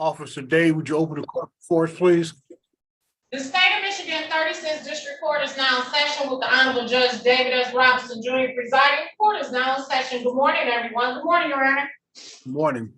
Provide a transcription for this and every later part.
Officer Day, would you open the court for us, please? The state of Michigan 36th District Court is now in session with the Honorable Judge David S. Robinson Jr. presiding. Court is now in session. Good morning, everyone. Good morning, Your Honor. Good morning.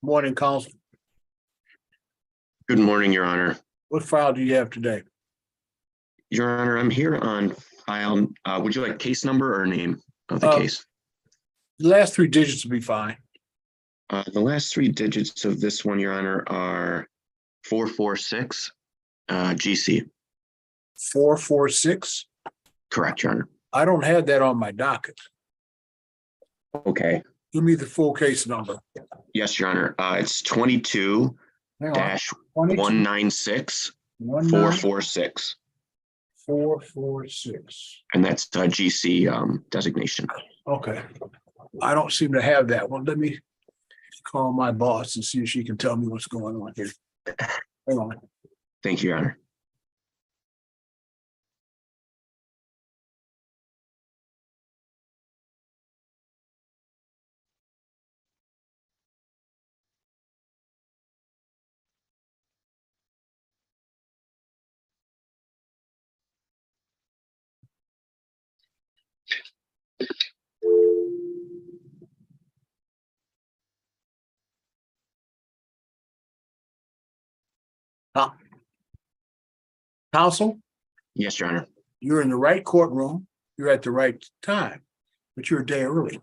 Morning, Counsel. Good morning, Your Honor. What file do you have today? Your Honor, I'm here on file. Would you like case number or name of the case? The last three digits will be fine. The last three digits of this one, Your Honor, are 446 GC. 446. Correct, Your Honor. I don't have that on my docket. Okay. Give me the full case number. Yes, Your Honor. It's 22 dash 196 446. 446. And that's GC designation. Okay. I don't seem to have that one. Let me call my boss and see if she can tell me what's going on here. Hang on. Thank you, Your Honor. Counsel, Yes, Your Honor. you're in the right courtroom. You're at the right time, but you're a day early.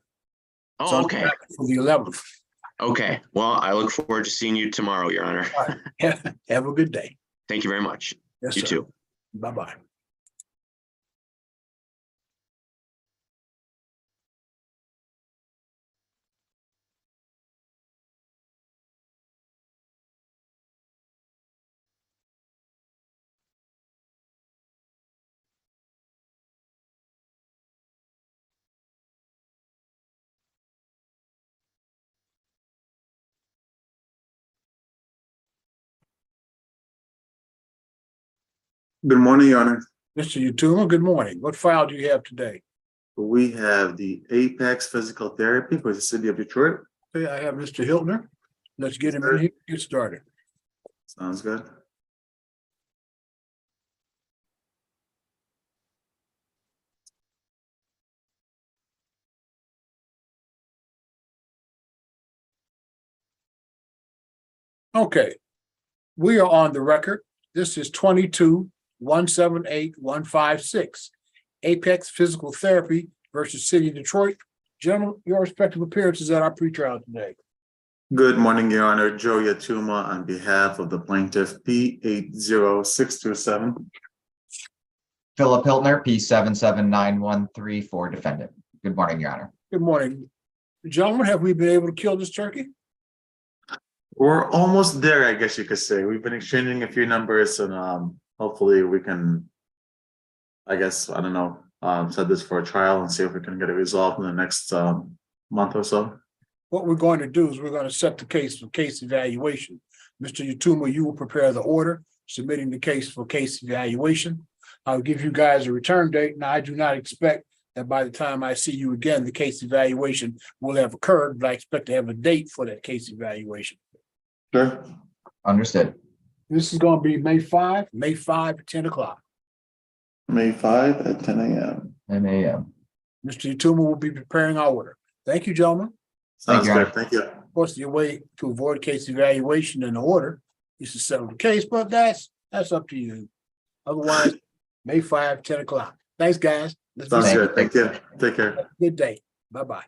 Oh, okay. For the 11th. Okay. Well, I look forward to seeing you tomorrow, Your Honor. Have a good day. Thank you very much. Yes, You sir. too. Bye-bye. Good morning, Your Honor. Mr. Yatuma, good morning. What file do you have today? We have the Apex Physical Therapy for the City of Detroit. Okay, I have Mr. Hiltner. Let's get him in here. Get started. Sounds good. Okay. We are on the record. This is 22-178-156. Apex Physical Therapy versus City of Detroit. Gentlemen, your respective appearances at our pretrial today. Good morning, Your Honor. Joe Yatuma on behalf of the plaintiff P80627. Philip Hiltner, P779134, for defendant. Good morning, Your Honor. Good morning. Gentlemen, have we been able to kill this turkey? We're almost there, I guess you could say. We've been exchanging a few numbers and hopefully we can, I guess, I don't know, set this for a trial and see if we can get it resolved in the next month or so. What we're going to do is we're going to set the case for case evaluation. Mr. Yatuma, you will prepare the order submitting the case for case evaluation. I'll give you guys a return date. Now, I do not expect that by the time I see you again, the case evaluation will have occurred, but I expect to have a date for that case evaluation. Sure. Understood. This is going to be May 5 at 10 o'clock. May 5 at 10 a.m. 10 a.m. Mr. Yatuma will be preparing our order. Thank you, gentlemen. Sounds Thank you, good. Thank you. Of course, your way to avoid case evaluation in the order is to settle the case, but that's up to you. Otherwise, May 5, 10 o'clock. Thanks, guys. Sounds good. Thank you. Take care. Have a good day. Bye-bye.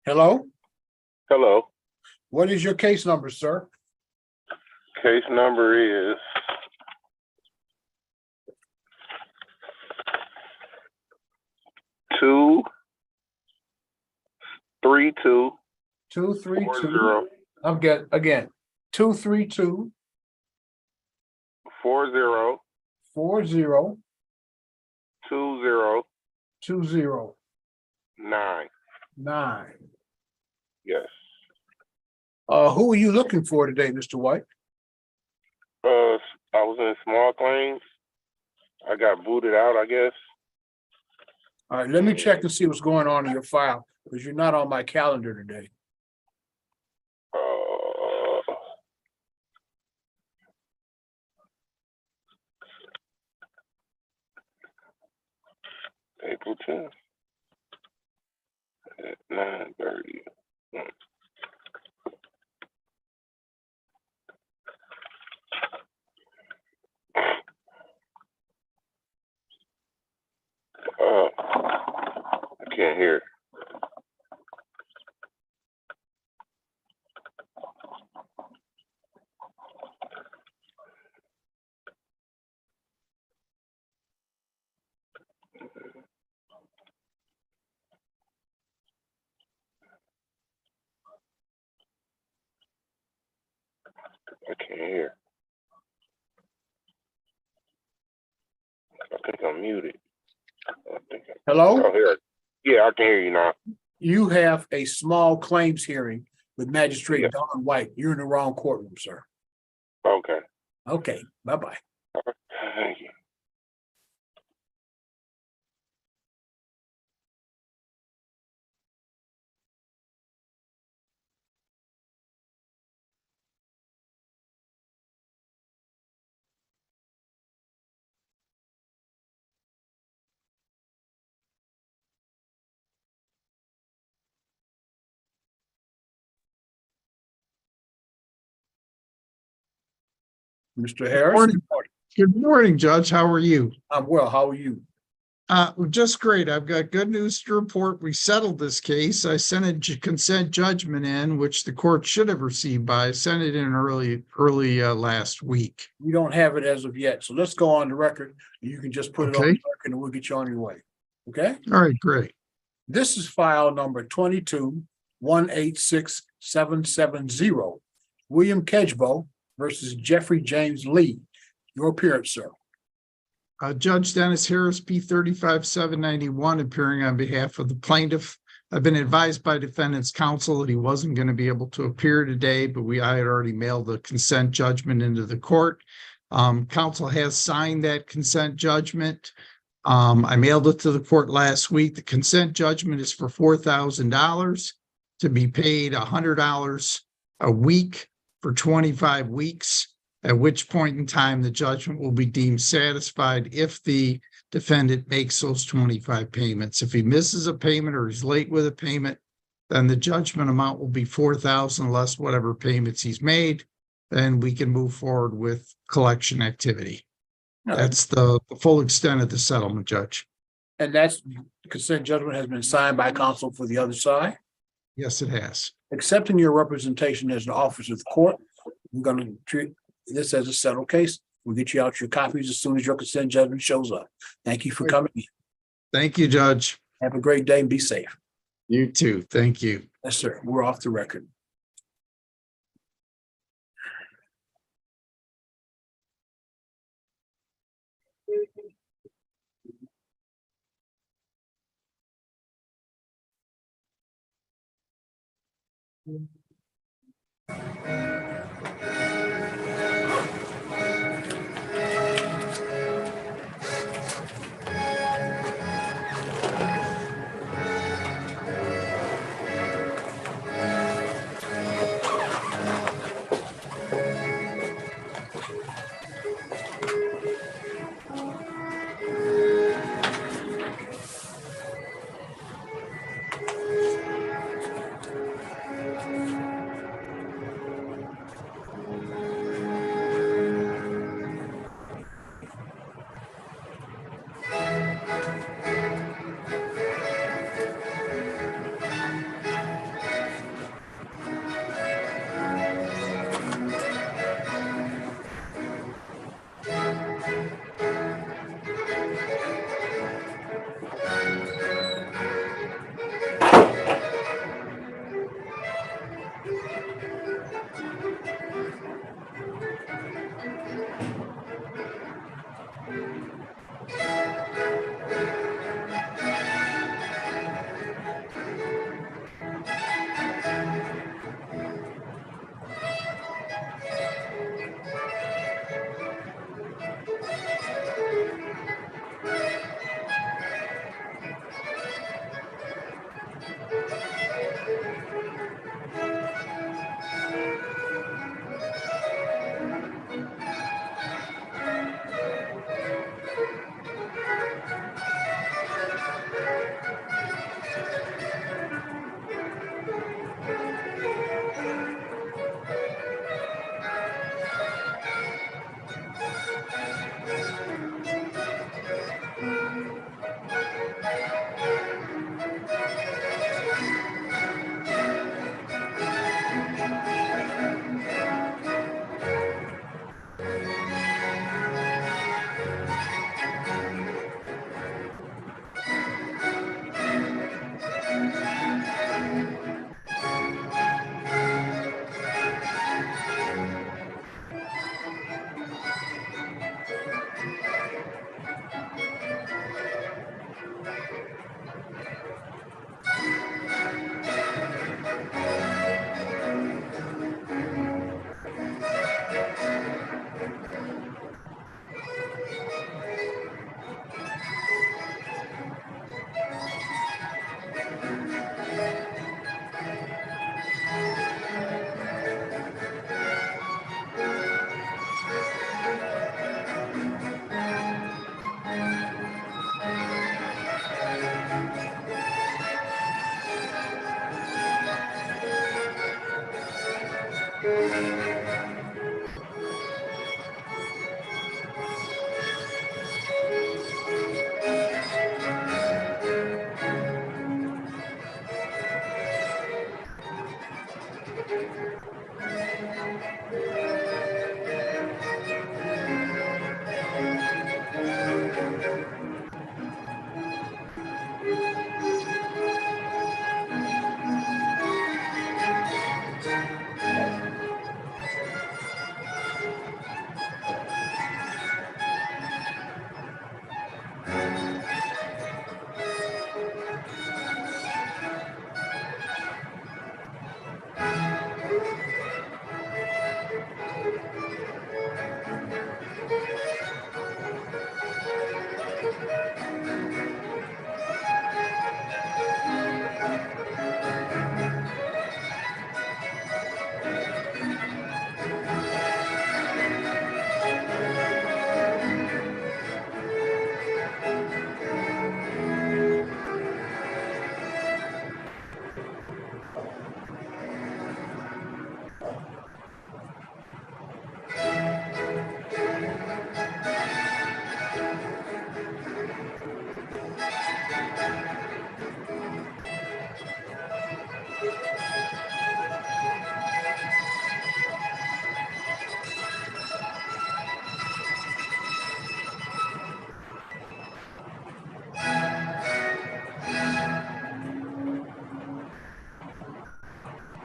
Hello, Hello. what is your case number, sir? Case number is 23240 232. I'm again. 232 40 209. 9. Yes. Who are you looking for today, Mr. White? I was in small claims. I got booted out, I guess. All right, let me check and see what's going on in your file, because you're not on my calendar today. April 10th at 9:30. I can't hear. I can't hear. I think I'm muted. Hello? Oh, here. Yeah, I can hear you now. You have a small claims hearing with Magistrate Yeah. Don White. You're in the wrong courtroom, sir. Okay. Okay, bye-bye. Thank you. Mr. Harris, Morning. Good morning, Judge. How are you? I'm well. How are you? Just great. I've got good news to report. We settled this case. I sent a consent judgment in, which the court should have received by. I sent it in early last week. We don't have it as of yet, so let's go on the record. You can just put it on the Okay. record and we'll get you on your way. Okay? All right, great. This is file number 22-186770. William Kedgbo versus Jeffrey James Lee. Your appearance, sir. Judge Dennis Harris, P 35791, appearing on behalf of the plaintiff. I've been advised by defendant's counsel that he wasn't going to be able to appear today, but I had already mailed the consent judgment into the court. Counsel has signed that consent judgment. I mailed it to the court last week. The consent judgment is for $4,000 to be paid $100 a week for 25 weeks, at which point in time the judgment will be deemed satisfied if the defendant makes those 25 payments. If he misses a payment or he's late with a payment, then the judgment amount will be $4,000 less whatever payments he's made. Then we can move forward with collection activity. That's the full extent of the settlement, Judge. And that's consent judgment has been signed by counsel for the other side. Yes, it has. Accepting your representation as an officer of the court, I'm going to treat this as a settled case. We'll get you out your copies as soon as your consent judgment shows up. Thank you for coming. Thank you, Judge. Have a great day and be safe. You too. Thank you. Yes, sir. We're off the record.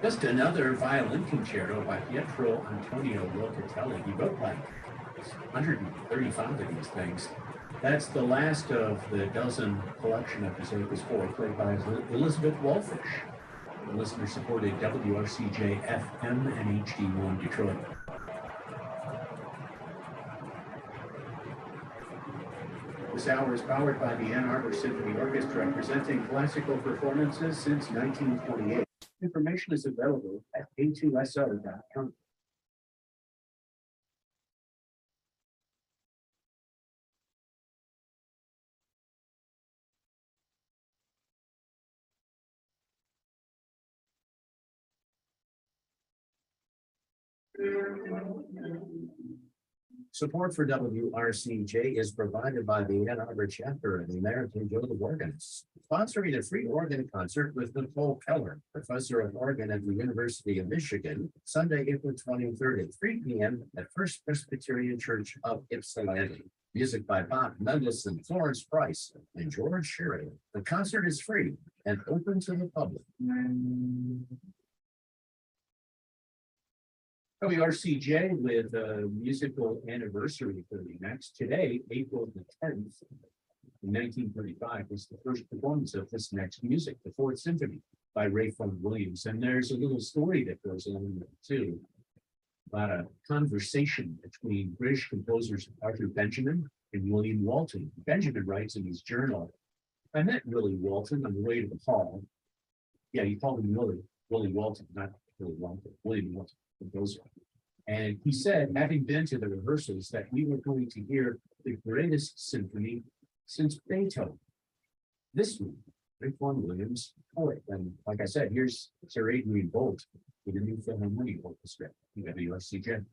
Just another violin concerto by Pietro Antonio Locatelli. He wrote like 135 of these things. That's the last of the dozen collection of his Opus 4, played by Elizabeth Wallfish, the listener-supported WRCJ FM and HD1 Detroit. This hour is powered by the Ann Arbor Symphony Orchestra, presenting classical performances since 1928. Information is available at a2so.com. Support for WRCJ is provided by the Ann Arbor chapter of the American Guild of Organists, sponsoring a free organ concert with Nicole Keller, professor of organ at the University of Michigan, Sunday, April 23rd at 3 p.m. at First Presbyterian Church of Ypsilanti. Music by Bob Mendelsohn, Florence Price, and George Sheridan. The concert is free and open to the public. WRCJ with a musical anniversary for the next. Today, April the 10th, in 1935, was the first performance of this next music, the Fourth Symphony by Rayford Williams. And there's a little story that goes on there too, about a conversation between British composers Arthur Benjamin and William Walton. Benjamin writes in his journal, I met Willie Walton on the way to the hall. Yeah, he called him Willie Walton, not Willie Walton, William Walton, composer. And he said, having been to the rehearsals, that we were going to hear the greatest symphony since Beethoven. This one, Rayford Williams, poet. And like I said, here's Sir Adrian Bolt with the new Philharmonic Orchestra, WRCJ.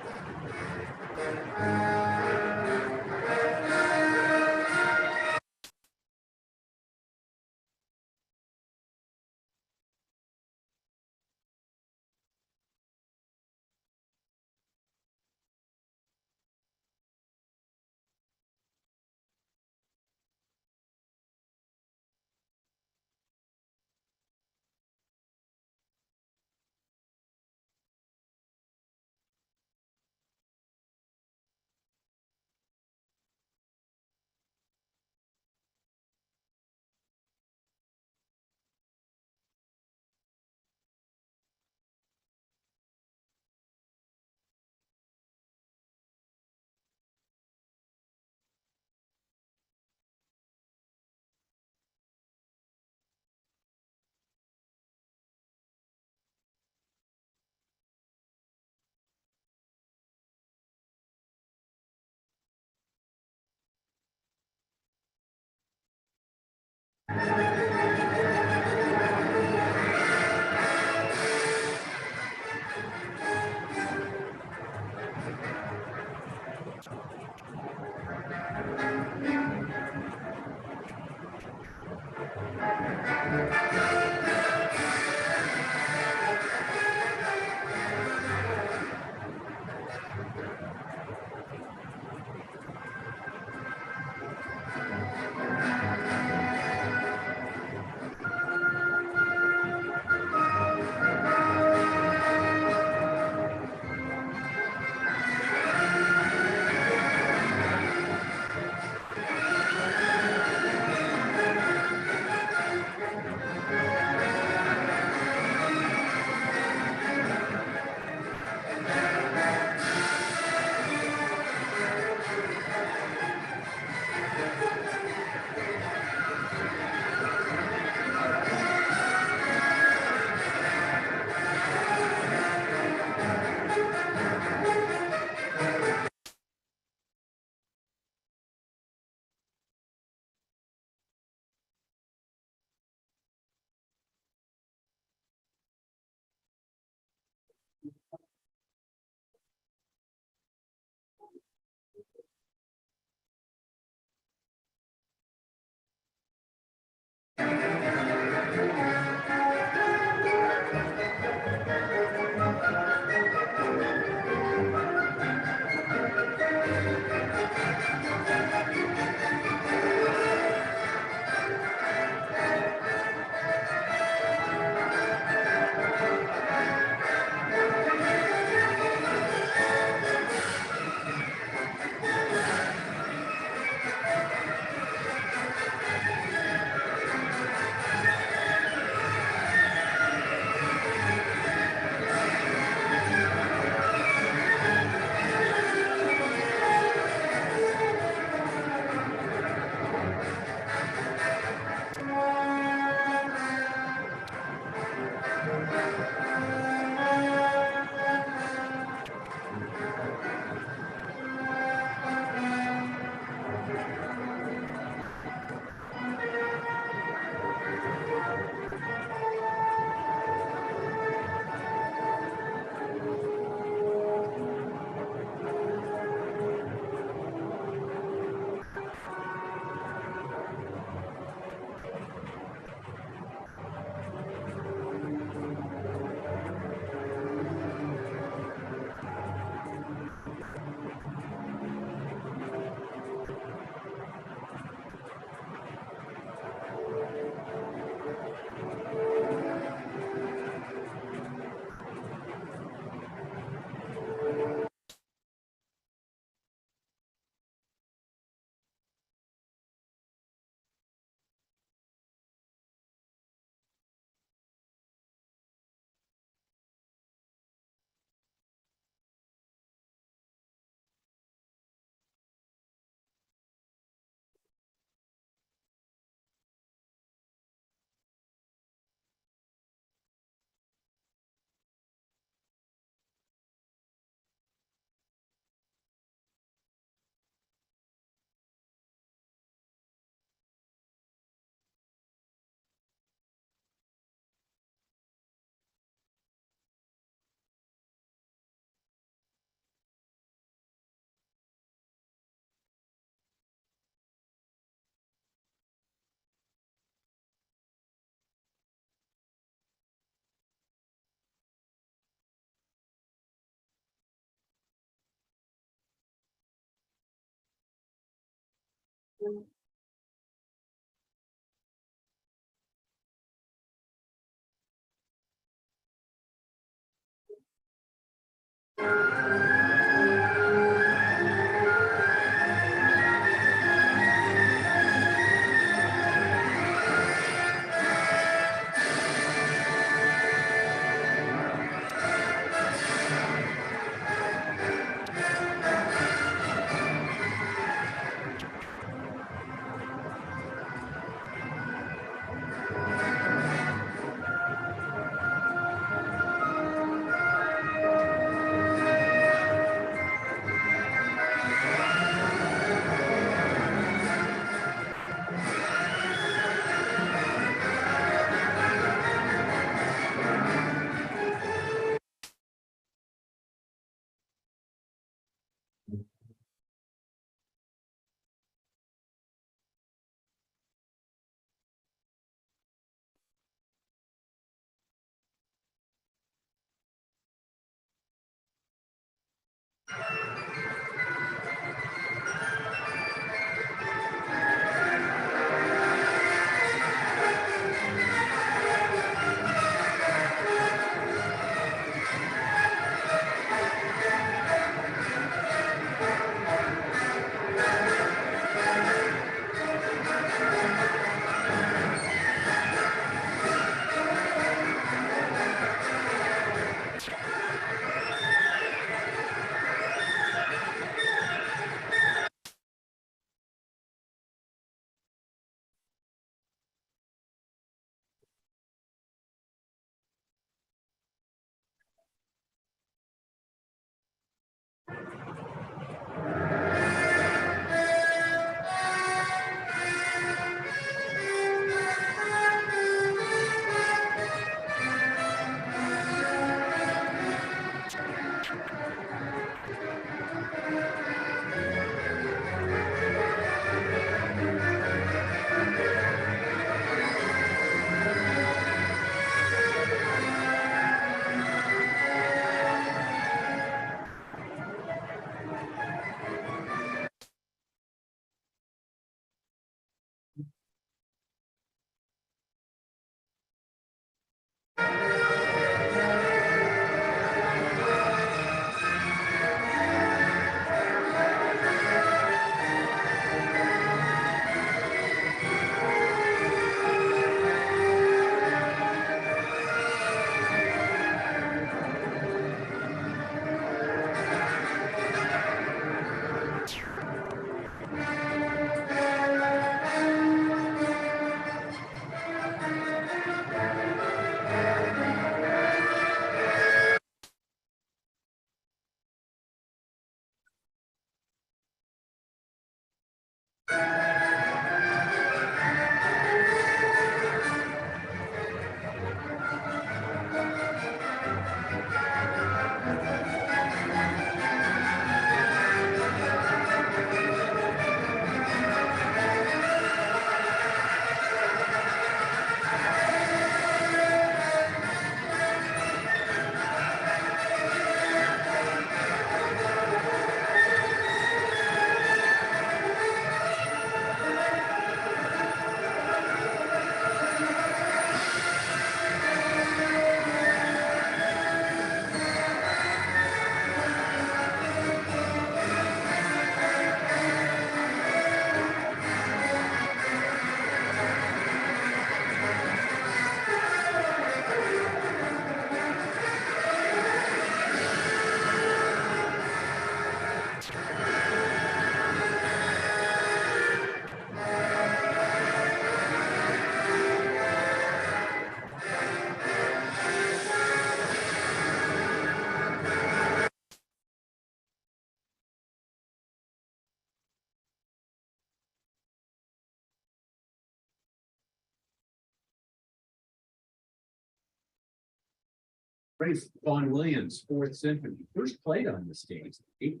Praise Vaughan Williams' Fourth Symphony, first played on the stage, 8th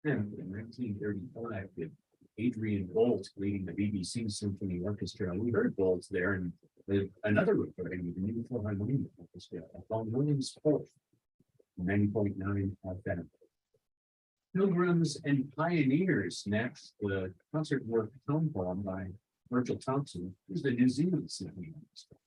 in 1935, with Adrian Bolt leading the BBC Symphony Orchestra. We heard Bolt there, and another recording with the New Philharmonic Orchestra, Vaughan Williams' Fourth, 90.9 FM. Pilgrims and Pioneers next, the concert work tone poem by Virgil Thompson, who's the New Zealand Symphony Orchestra.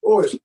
Order.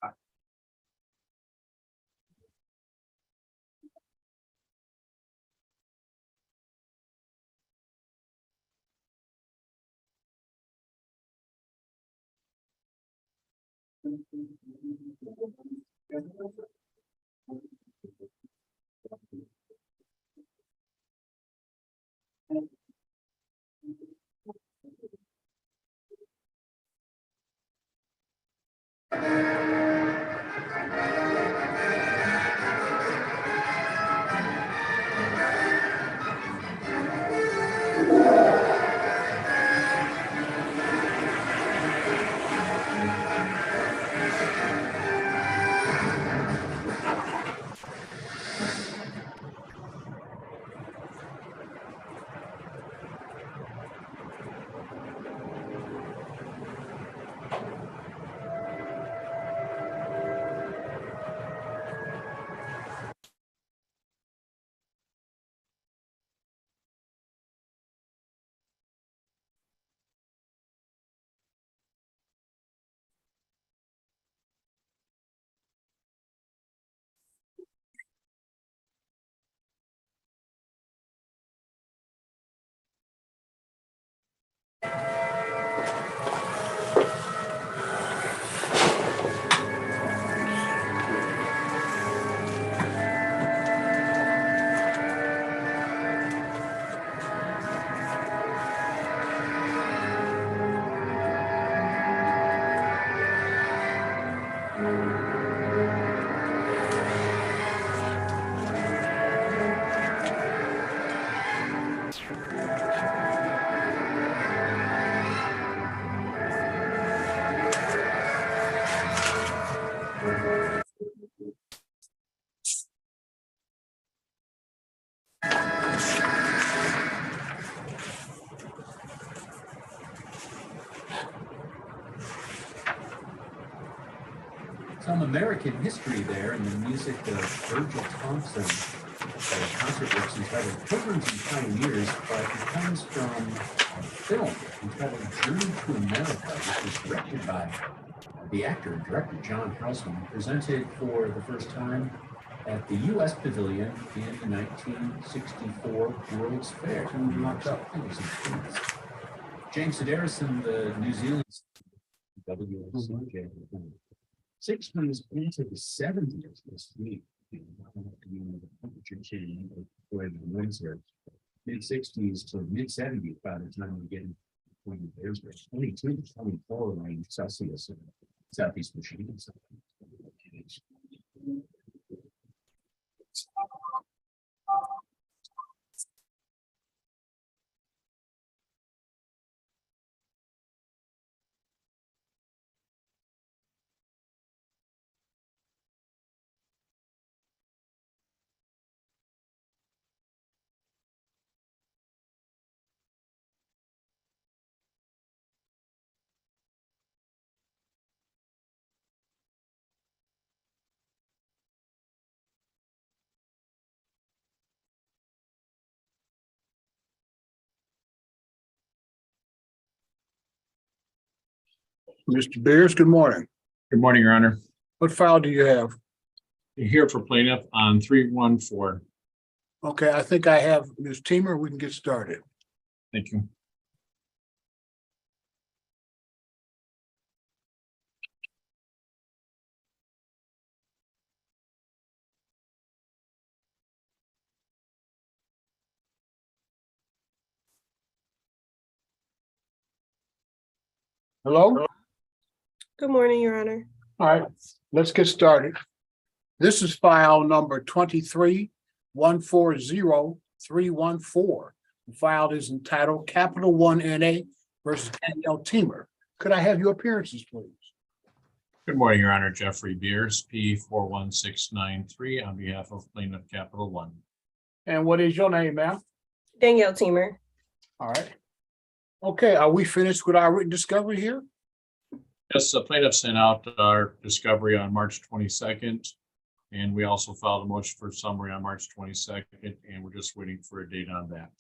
Some American history there in the music of Virgil Thompson. A concert works entitled Pilgrims and Pioneers, but it comes from a film entitled Journey to America, which was directed by the actor and director John Houseman, presented for the first time at the U.S. Pavilion in the 1964 World's Fair. James Sedaris, the New Zealand WSJ. 60s into the 70s this week. Mid-60s to mid-70s by the time we get into there's 22 to 24 range Celsius in Southeast Michigan. Mr. Beers, good morning. Good morning, Your Honor. What file do you have? Here for plaintiff on 314. Okay, I think I have Ms. Teamer. We can get started. Thank you. Hello? Good morning, Your Honor. All right, let's get started. This is file number 23-140-314. The file is entitled Capital One NA versus Danielle Teamer. Could I have your appearances, please? Good morning, Your Honor. Jeffrey Beers, P41693 on behalf of plaintiff Capital One. And what is your name, ma'am? Danielle Teamer. All right. Okay, are we finished with our written discovery here? Yes, the plaintiff sent out our discovery on March 22nd, and we also filed a motion for summary on March 22nd, and we're just waiting for a date on that.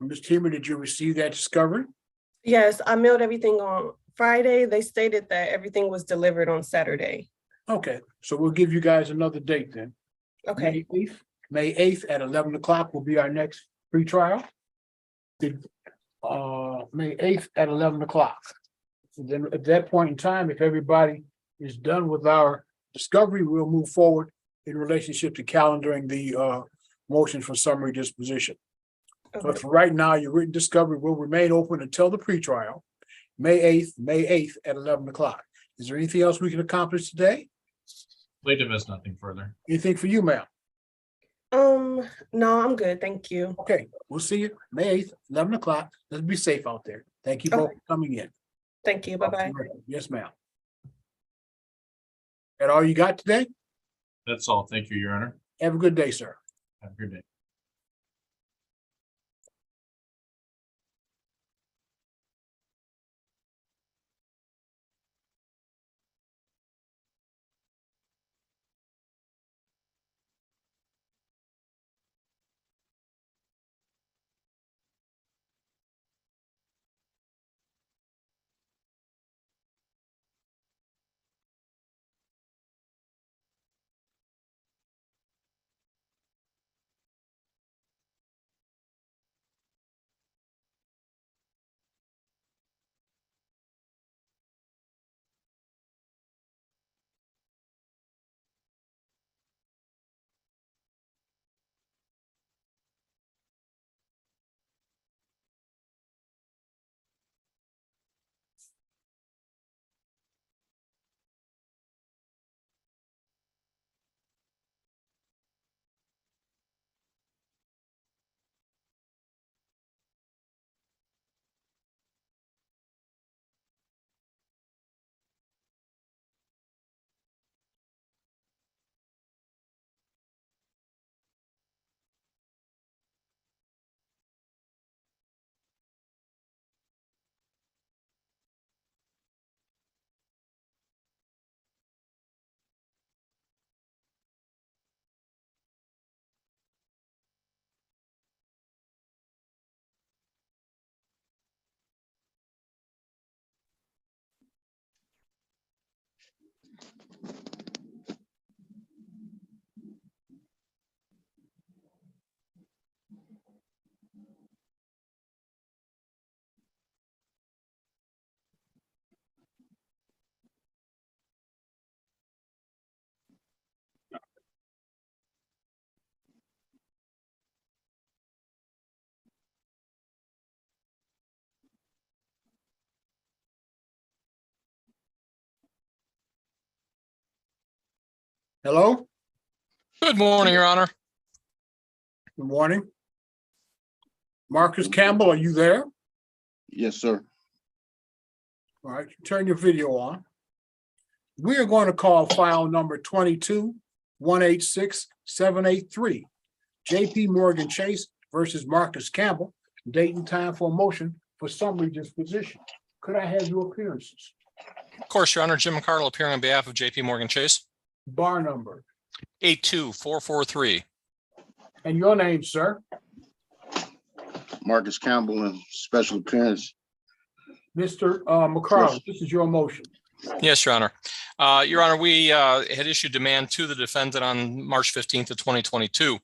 Ms. Teamer, did you receive that discovery? Yes, I mailed everything on Friday. They stated that everything was delivered on Saturday. Okay, so we'll give you guys another date then. Okay. May 8th at 11 o'clock will be our next pretrial. May 8th at 11 o'clock. So then at that point in time, if everybody is done with our discovery, we'll move forward in relationship to calendaring the motion for summary disposition. Okay. But for right now, your written discovery will remain open until the pretrial, May 8th at 11 o'clock. Is there anything else we can accomplish today? Plaintiff has nothing further. Anything for you, ma'am? No, I'm good. Thank you. Okay, we'll see you May 8th, 11 o'clock. Let's be safe out there. Thank you both for coming in. Thank you. Bye-bye. Yes, ma'am. That all you got today? That's all. Thank you, Your Honor. Have a good day, sir. Have a good day. Hello? Good morning, Your Honor. Good morning. Marcus Campbell, are you there? Yes, sir. All right, turn your video on. We are going to call file number 22-186-783. JP Morgan Chase versus Marcus Campbell, date and time for a motion for summary disposition. Could I have your appearances? Of course, Your Honor, Jim McCardle appearing on behalf of JP Morgan Chase, Bar number 82443. and your name, sir. Marcus Campbell and special appearance. Mr. McCarl, this is your motion. Yes, Your Honor. Your Honor, we had issued demand to the defendant on March 15th of 2022.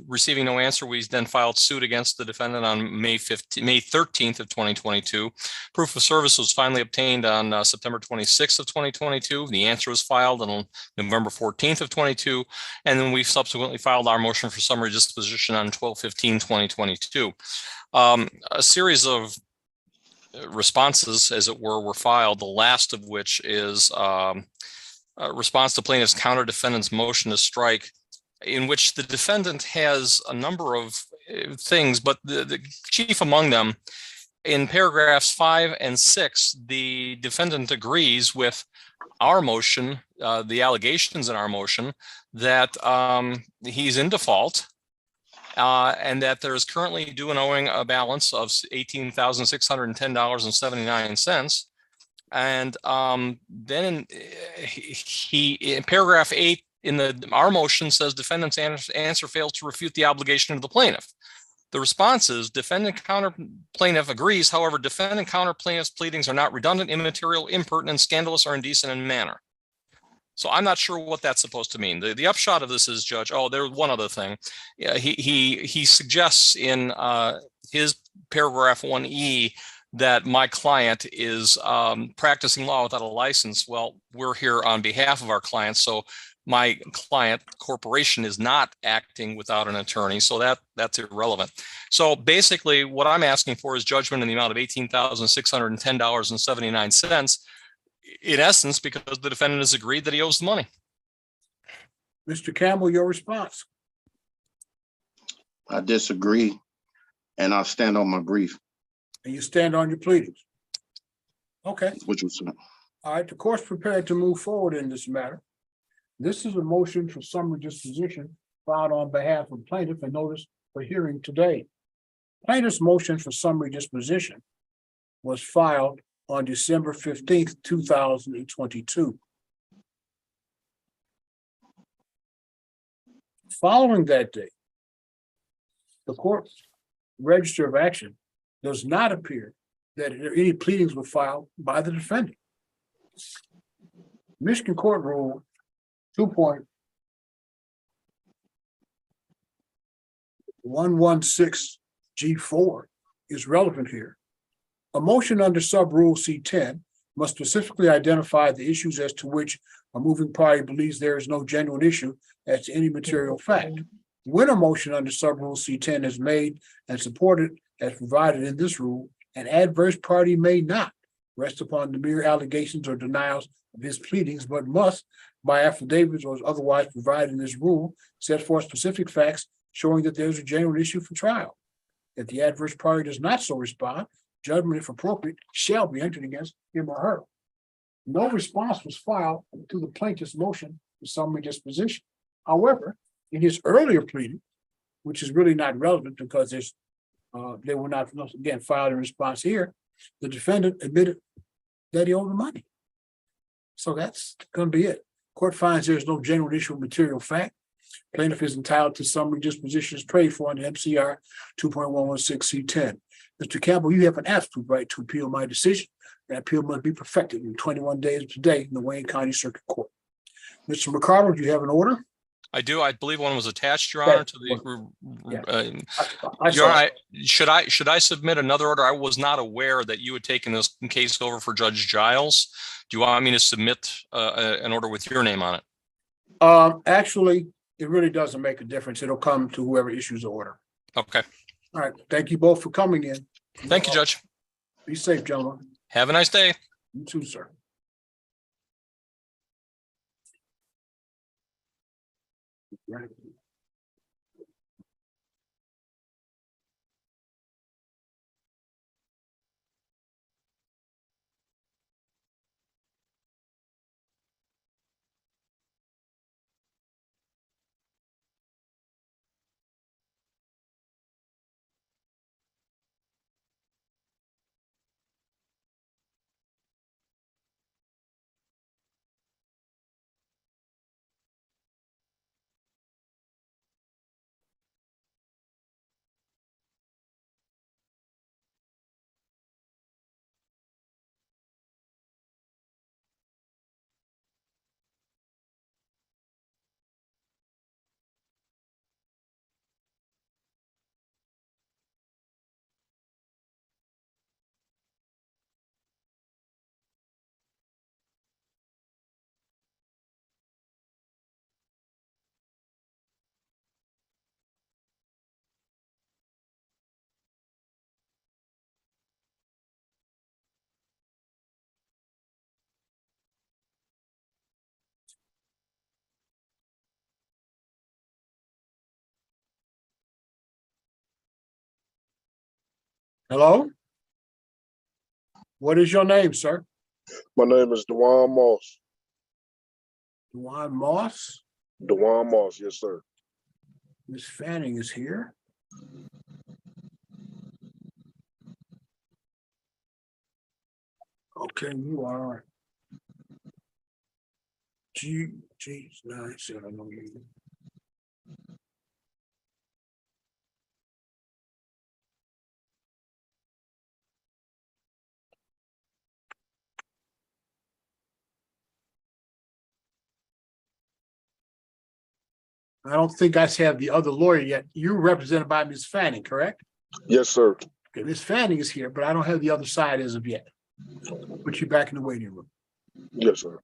Receiving no answer, we then filed suit against the defendant on May 13th of 2022. Proof of service was finally obtained on September 26th of 2022. The answer was filed on November 14th of 22, and then we subsequently filed our motion for summary disposition on 12/15/2022. A series of responses, as it were filed, the last of which is a response to plaintiff's counter defendant's motion to strike, in which the defendant has a number of things, but the chief among them, in paragraphs 5 and 6, the defendant agrees with our motion, the allegations in our motion, that he's in default, and that there is currently due and owing a balance of $18,610.79. And then he in paragraph 8 in our motion says defendant's answer fails to refute the obligation of the plaintiff. The response is defendant counter plaintiff agrees. However, defendant counter plaintiff's pleadings are not redundant, immaterial, impertinent, scandalous, or indecent in manner. So I'm not sure what that's supposed to mean. The upshot of this is, Judge, there's one other thing. He suggests in his paragraph 1E that my client is practicing law without a license. Well, we're here on behalf of our clients, so my client corporation is not acting without an attorney, so that's irrelevant. So basically, what I'm asking for is judgment in the amount of $18,610.79. In essence, because the defendant has agreed that he owes the money. Mr. Campbell, your response. I disagree, and I'll stand on my brief. And you stand on your pleadings. Okay. Which was All right, the court's prepared to move forward in this matter. This is a motion for summary disposition filed on behalf of plaintiff and notice for hearing today. Plaintiff's motion for summary disposition was filed on December 15th, 2022. Following that date, the court's register of action does not appear that any pleadings were filed by the defendant. Michigan Court Rule 2.116G4 is relevant here. A motion under sub-rule C10 must specifically identify the issues as to which a moving party believes there is no genuine issue as to any material fact. When a motion under sub-rule C10 is made and supported as provided in this rule, an adverse party may not rest upon the mere allegations or denials of his pleadings, but must, by affidavits or otherwise provided in this rule, set forth specific facts showing that there's a genuine issue for trial. If the adverse party does not so respond, judgment, if appropriate, shall be entered against him or her. No response was filed to the plaintiff's motion for summary disposition. However, in his earlier pleading, which is really not relevant because they were not, again, filed in response here, the defendant admitted that he owed the money. So that's going to be it. Court finds there's no genuine issue of material fact. Plaintiff is entitled to summary disposition as prayed for under MCR 2.116C10. Mr. Campbell, you have an absolute right to appeal my decision. That appeal must be perfected in 21 days today in the Wayne County Circuit Court. Mr. McCardle, do you have an order? I do. I believe one was attached, Your Yeah. Honor, to the. Yeah. Your saw Honor, it. should I submit another order? I was not aware that you had taken this case over for Judge Giles. Do you want me to submit an order with your name on it? Actually, it really doesn't make a difference. It'll come to whoever issues the order. Okay. All right. Thank you both for coming in. Thank you, Judge. Be safe, gentlemen. Have a nice day. You too, sir. Right. Hello? What is your name, sir? My name is Dewan Moss. Juan Moss? Dewan Moss, yes, sir. Miss Fanning is here. Okay, you are. Nice. I don't know you. I don't think I have the other lawyer yet. You're represented by Miss Fanning, correct? Yes, sir. Okay, Miss Fanning is here, but I don't have the other side as of yet. I'll put you back in the waiting room. Yes, sir.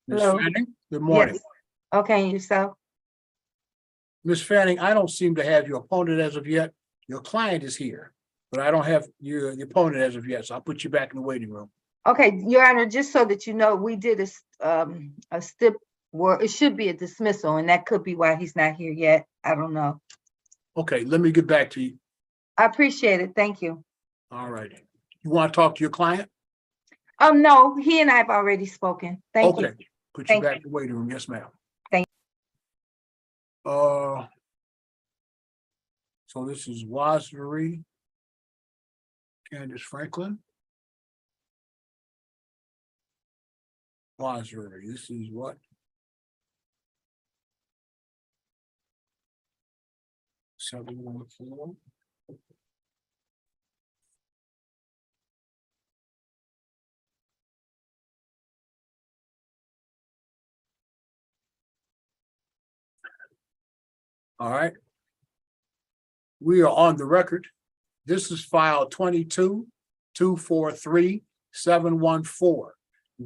Miss Hello. Fanning, good morning. Yes. Okay, yourself? Miss Fanning, I don't seem to have your opponent as of yet. Your client is here, but I don't have your opponent as of yet, so I'll put you back in the waiting room. Okay, Your Honor, just so that you know, we did a stip, well, it should be a dismissal, and that could be why he's not here yet. I don't know. Okay, let me get back to you. I appreciate it. Thank you. All righty. You want to talk to your client? No, he and I have already spoken. Thank you. Okay, put you Thank back in the waiting room. Yes, ma'am. Thank So this is Wasbury, Candace Franklin. Wasbury, this is what? Seven one four. All right. We are on the record. This is file 22-243-714.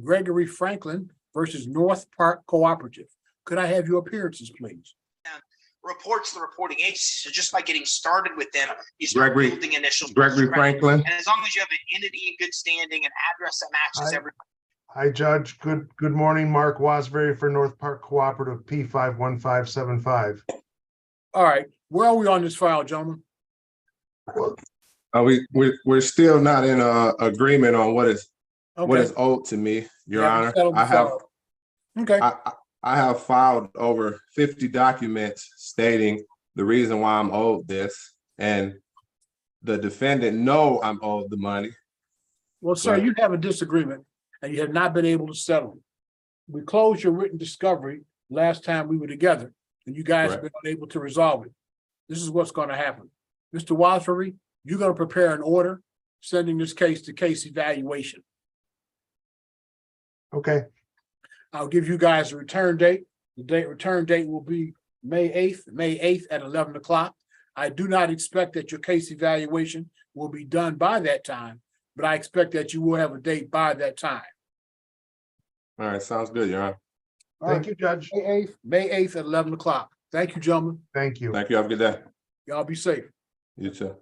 Gregory Franklin versus North Park Cooperative. Could I have your appearances, please? Reports the reporting agency. So just by getting started with them, you start building initial. Gregory Franklin. And as long as you have an entity in good standing, an address that matches every. Hi, Judge. Good morning. Mark Wasbury for North Park Cooperative, P51575. All right. Where are we on this file, gentlemen? We're still not in agreement on what is Okay. owed to me, Your You haven't Honor. settled the file. Okay, I have filed over 50 documents stating the reason why I'm owed this, and the defendant know I'm owed the money. well, sir, But- you have a disagreement and you have not been able to settle. We closed your written discovery last time we were together, and you guys have been unable to resolve it. This is what's gonna happen. Mr. Wassery, you're gonna prepare an order sending this case to case evaluation. Okay. I'll give you guys a return date. The return date will be May 8th at 11 o'clock. I do not expect that your case evaluation will be done by that time, but I expect that you will have a date by that time. All right, sounds good, Your Honor. Thank you, Judge. May 8th at 11 o'clock. Thank you, gentlemen. Thank you. Thank you. Have a good day. Y'all be safe. You too.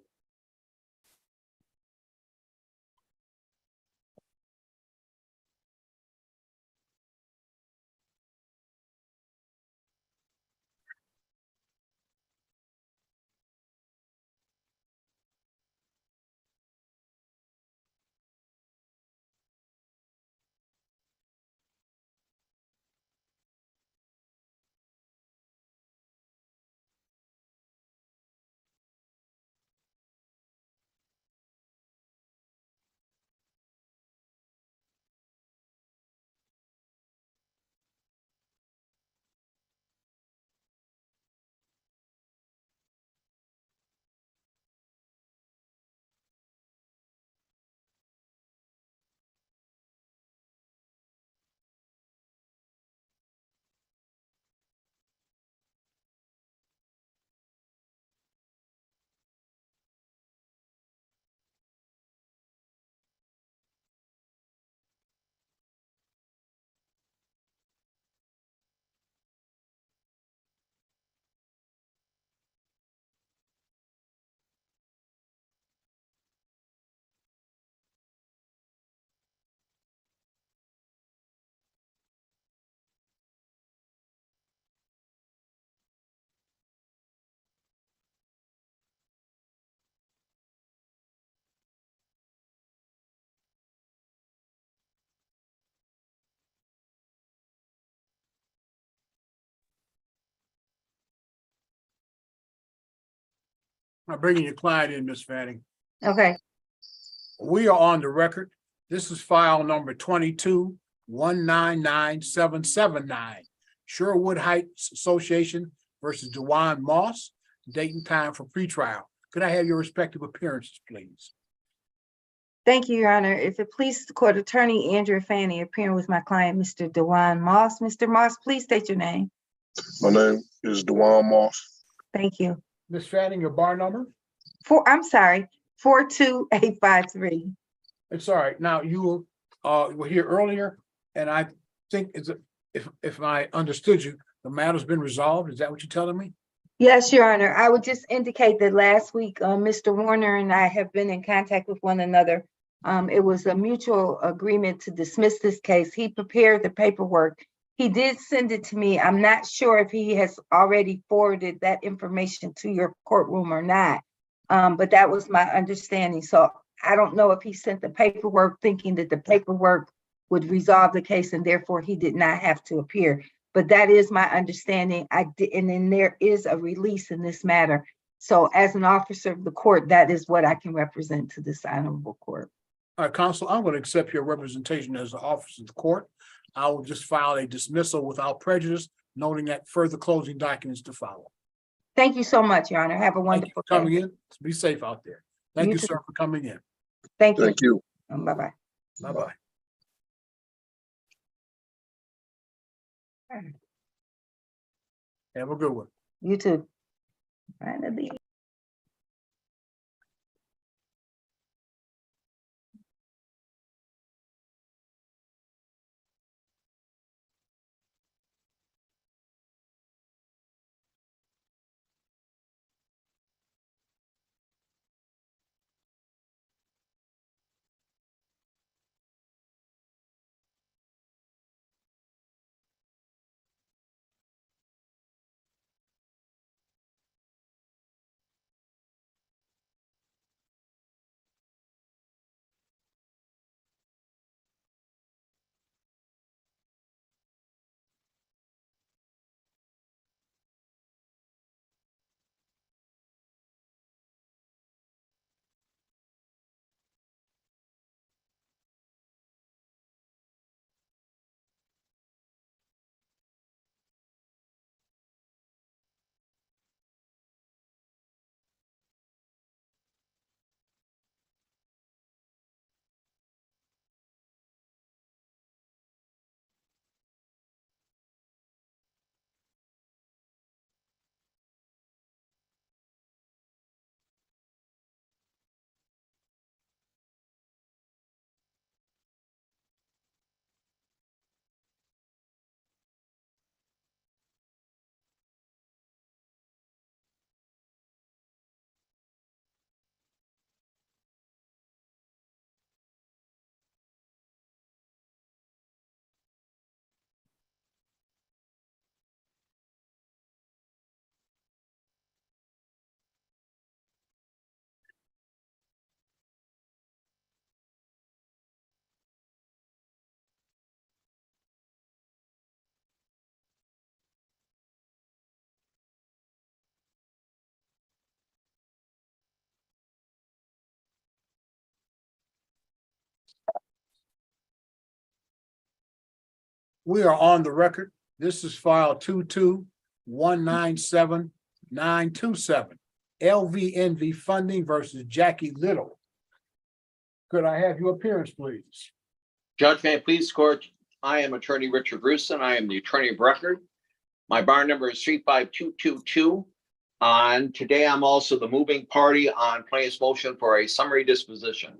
I'm bringing your client in, Ms. Fanning. Okay, We are on the record. This is file number 22-199-779. Sherwood Heights Association versus DeJuan Moss, date and time for pretrial. Could I have your respective appearances, please? thank you, Your Honor. If it pleases the court, Attorney Andrea Fanny appearing with my client, Mr. DeJuan Moss. Mr. Moss, please state your name. My name is Dewan Moss. Thank you. Ms. Fanning, your bar number? I'm sorry, 42853. It's all right. Now, you were here earlier, and I think if I understood you, the matter's been resolved. Is that what you're telling me? Yes, Your Honor. I would just indicate that last week, Mr. Warner and I have been in contact with one another. It was a mutual agreement to dismiss this case. He prepared the paperwork. He did send it to me. I'm not sure if he has already forwarded that information to your courtroom or not. But that was my understanding. So I don't know if he sent the paperwork thinking that the paperwork would resolve the case and therefore he did not have to appear. But that is my understanding. And then there is a release in this matter. So as an officer of the court, that is what I can represent to this honorable court. All right, counsel, I'm going to accept your representation as the officer of the court. I will just file a dismissal without prejudice, noting that further closing documents to follow. Thank you so much, Your Honor. Have a Thank you wonderful for coming day. in. Be safe out there. Thank You you, too. sir, for coming in. Thank you. Thank you. Bye-bye. Bye-bye. Have a good one. You too. Finally. We are on the record. This is file 22-197-927. LVNV funding versus Jackie Little. Could I have your appearance, please? Judge, may I please court? I am Attorney Richard Rusin. I am the attorney of record. My bar number is 35222. And today I'm also the moving party on plaintiff's motion for a summary disposition.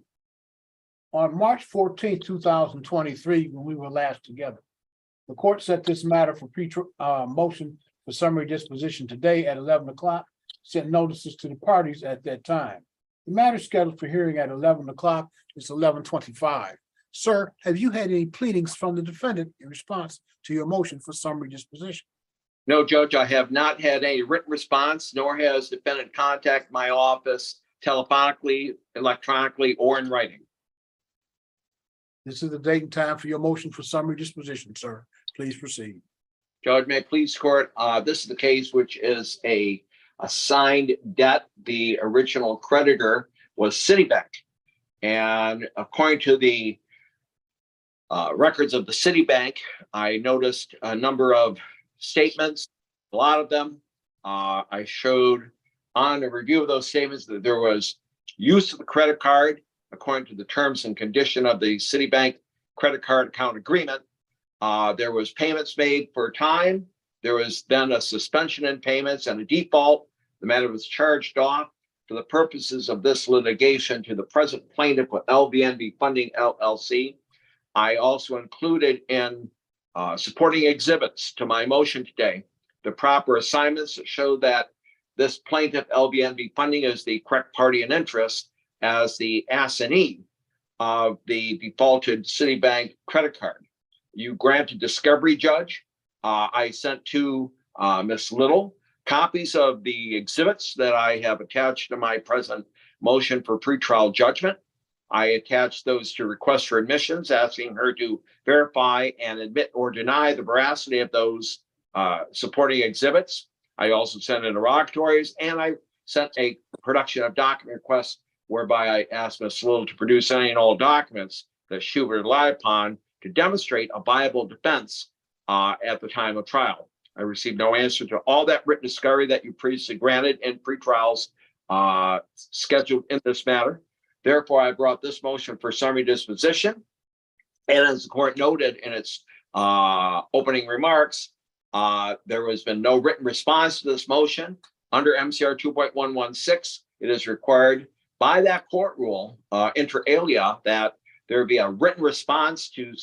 On March 14, 2023, when we were last together, the court set this matter for motion for summary disposition today at 11 o'clock, sent notices to the parties at that time. The matter scheduled for hearing at 11 o'clock is 11:25. Sir, have you had any pleadings from the defendant in response to your motion for summary disposition? No, Judge, I have not had any written response, nor has defendant contacted my office telephonically, electronically, or in writing. This is the date and time for your motion for summary disposition, sir. Please proceed. Judge, may I please court? This is the case which is a assigned debt. The original creditor was Citibank. And according to the records of the Citibank, I noticed a number of statements, a lot of them. I showed on a review of those statements that there was use of the credit card according to the terms and condition of the Citibank credit card account agreement. There was payments made for time. There was then a suspension in payments and a default. The matter was charged off for the purposes of this litigation to the present plaintiff with LVNV Funding LLC. I also included in supporting exhibits to my motion today the proper assignments that show that this plaintiff LVNV Funding is the correct party in interest as the assignee of the defaulted Citibank credit card. You granted discovery, Judge. I sent to Ms. Little copies of the exhibits that I have attached to my present motion for pretrial judgment. I attached those to requests for admissions, asking her to verify and admit or deny the veracity of those supporting exhibits. I also sent interrogatories, and I sent a production of document requests whereby I asked Ms. Little to produce any and all documents that she would rely upon to demonstrate a viable defense at the time of trial. I received no answer to all that written discovery that you previously granted in pretrials scheduled in this matter. Therefore, I brought this motion for summary disposition. And as the court noted in its opening remarks, there has been no written response to this motion. Under MCR 2.116, it is required by that court rule, inter alia, that there be a written response to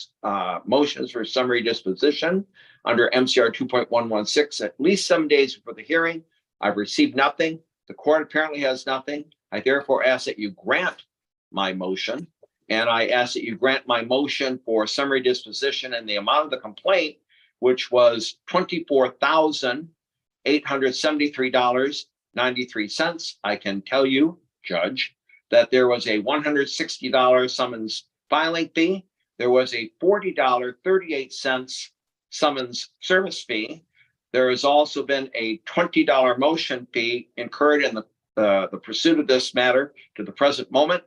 motions for summary disposition under MCR 2.116 at least 7 days before the hearing. I've received nothing. The court apparently has nothing. I therefore ask that you grant my motion, and I ask that you grant my motion for summary disposition and the amount of the complaint, which was $24,873.93. I can tell you, Judge, that there was a $160 summons filing fee. There was a $40.38 summons service fee. There has also been a $20 motion fee incurred in the pursuit of this matter to the present moment.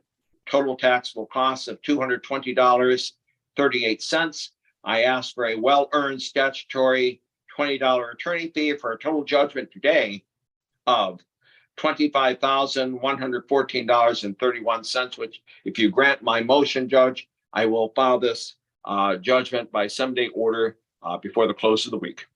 Total taxable costs of $220.38. I asked for a well-earned statutory $20 attorney fee for a total judgment today of $25,114.31, which, if you grant my motion, Judge, I will file this judgment by 7-day order before the close of the week.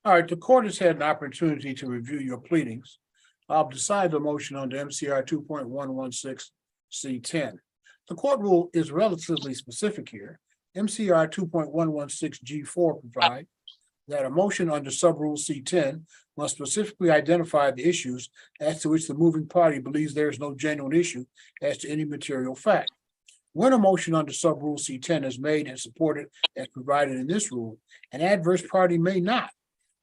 All right, the court has had an opportunity to review your pleadings. I'll decide the motion under MCR 2.116 C10. The court rule is relatively specific here. MCR 2.116 G4 provides that a motion under subrule C10 must specifically identify the issues as to which the moving party believes there is no genuine issue as to any material fact. When a motion under subrule C10 is made and supported as provided in this rule, an adverse party may not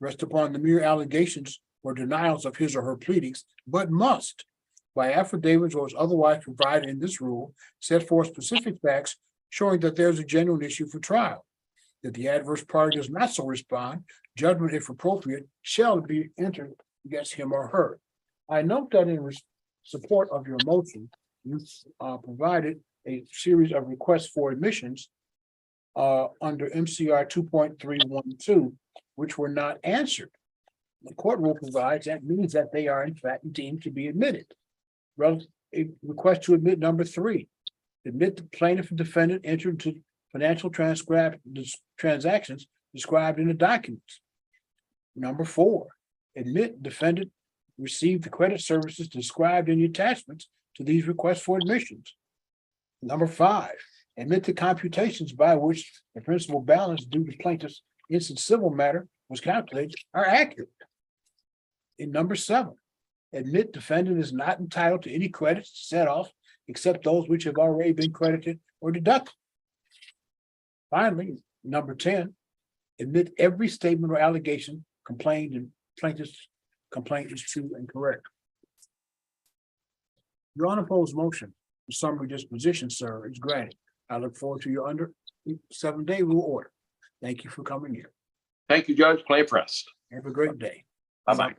rest upon the mere allegations or denials of his or her pleadings, but must, by affidavits or as otherwise provided in this rule, set forth specific facts showing that there's a genuine issue for trial. If the adverse party does not so respond, judgment, if appropriate, shall be entered against him or her. I note that in support of your motion, you provided a series of requests for admissions under MCR 2.312, which were not answered. The court rule provides that means that they are in fact deemed to be admitted. A request to admit number 3, admit the plaintiff and defendant entered into financial transactions described in the documents. Number 4, admit defendant received the credit services described in the attachments to these requests for admissions. Number 5, admit the computations by which the principal balance due to plaintiff's instant civil matter was calculated are accurate. In number 7, admit defendant is not entitled to any credits set off except those which have already been credited or deducted. Finally, number 10, admit every statement or allegation complained in plaintiff's complaint is true and correct. Your unopposed motion for summary disposition, sir, is granted. I look forward to your under 7-day rule order. Thank you for coming here. Thank you, Judge. Play pressed. Have a great day. Bye-bye.